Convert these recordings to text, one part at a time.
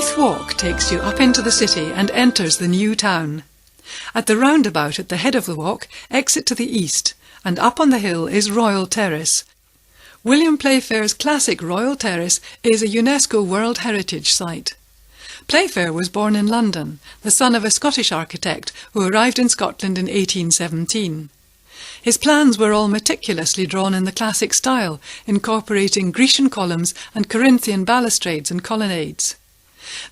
Leith Walk takes you up into the city and enters the new town. At the roundabout at the head of the walk, exit to the east, and up on the hill is Royal Terrace. William Playfair's classic Royal Terrace is a UNESCO World Heritage Site. Playfair was born in London, the son of a Scottish architect who arrived in Scotland in 1817. His plans were all meticulously drawn in the classic style, incorporating Grecian columns and Corinthian balustrades and colonnades.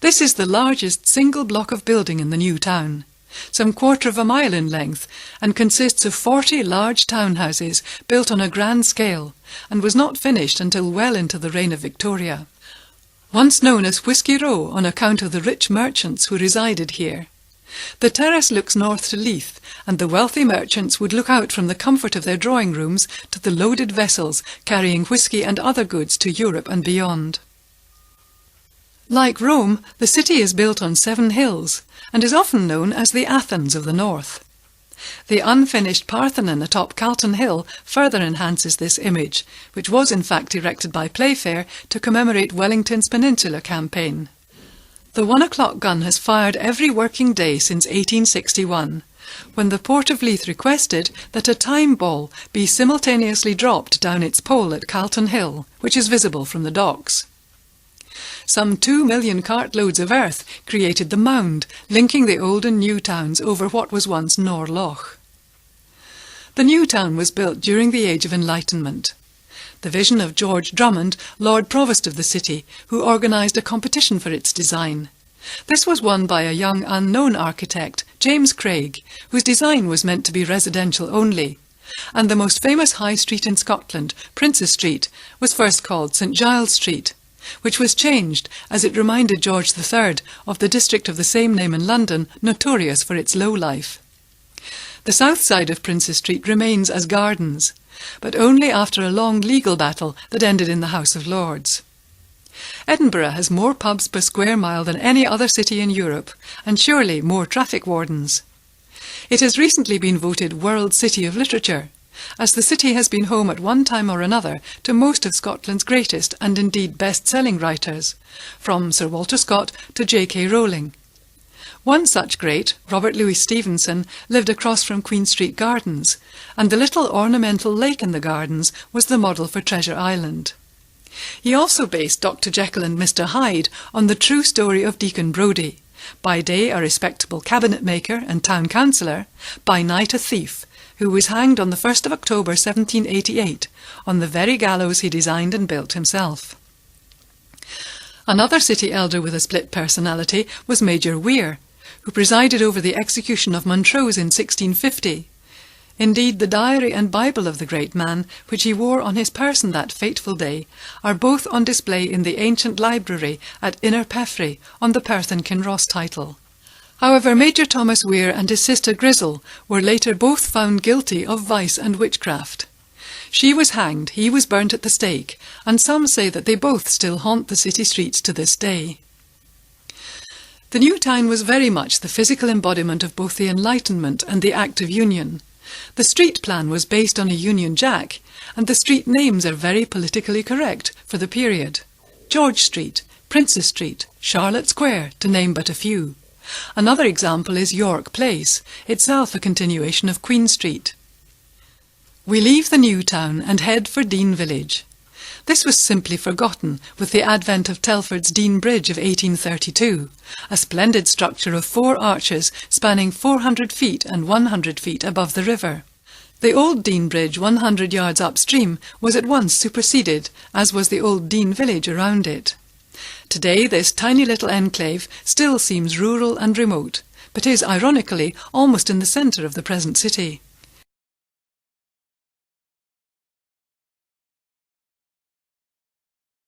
This is the largest single block of building in the new town, some quarter of a mile in length, and consists of 40 large townhouses built on a grand scale, and was not finished until well into the reign of Victoria. Once known as Whisky Row on account of the rich merchants who resided here. The terrace looks north to Leith, and the wealthy merchants would look out from the comfort of their drawing rooms to the loaded vessels carrying whisky and other goods to Europe and beyond. Like Rome, the city is built on 7 hills, and is often known as the Athens of the North. The unfinished Parthenon atop Calton Hill further enhances this image, which was in fact erected by Playfair to commemorate Wellington's Peninsula campaign. The 1 o'clock gun has fired every working day since 1861, when the Port of Leith requested that a time ball be simultaneously dropped down its pole at Calton Hill, which is visible from the docks. Some 2 million cartloads of earth created the mound, linking the old and new towns over what was once Nor Loch. The new town was built during the Age of Enlightenment. The vision of George Drummond, Lord Provost of the city, who organised a competition for its design. This was won by a young unknown architect, James Craig, whose design was meant to be residential only, and the most famous high street in Scotland, Princes Street, was first called St Giles Street, which was changed as it reminded George III of the district of the same name in London, notorious for its low life. The south side of Princes Street remains as gardens, but only after a long legal battle that ended in the House of Lords. Edinburgh has more pubs per square mile than any other city in Europe, and surely more traffic wardens. It has recently been voted World City of Literature, as the city has been home at one time or another to most of Scotland's greatest and indeed best-selling writers, from Sir Walter Scott to J.K. Rowling. One such great, Robert Louis Stevenson, lived across from Queen Street Gardens, and the little ornamental lake in the gardens was the model for Treasure Island. He also based Dr. Jekyll and Mr. Hyde on the true story of Deacon Brodie, by day a respectable cabinet maker and town councillor, by night a thief, who was hanged on the 1st of October 1788, on the very gallows he designed and built himself. Another city elder with a split personality was Major Weir, who presided over the execution of Montrose in 1650. Indeed, the diary and Bible of the great man, which he wore on his person that fateful day, are both on display in the ancient library at Innerpeffray on the Perth and Kinross title. However, Major Thomas Weir and his sister Grizzle were later both found guilty of vice and witchcraft. She was hanged, he was burnt at the stake, and some say that they both still haunt the city streets to this day. The new town was very much the physical embodiment of both the Enlightenment and the Act of Union. The street plan was based on a Union Jack, and the street names are very politically correct for the period. George Street, Princes Street, Charlotte Square, to name but a few. Another example is York Place, itself a continuation of Queen Street. We leave the new town and head for Dean Village. This was simply forgotten with the advent of Telford's Dean Bridge of 1832, a splendid structure of 4 arches spanning 400 feet and 100 feet above the river. The old Dean Bridge 100 yards upstream was at once superseded, as was the old Dean Village around it. Today this tiny little enclave still seems rural and remote, but is, ironically, almost in the centre of the present city.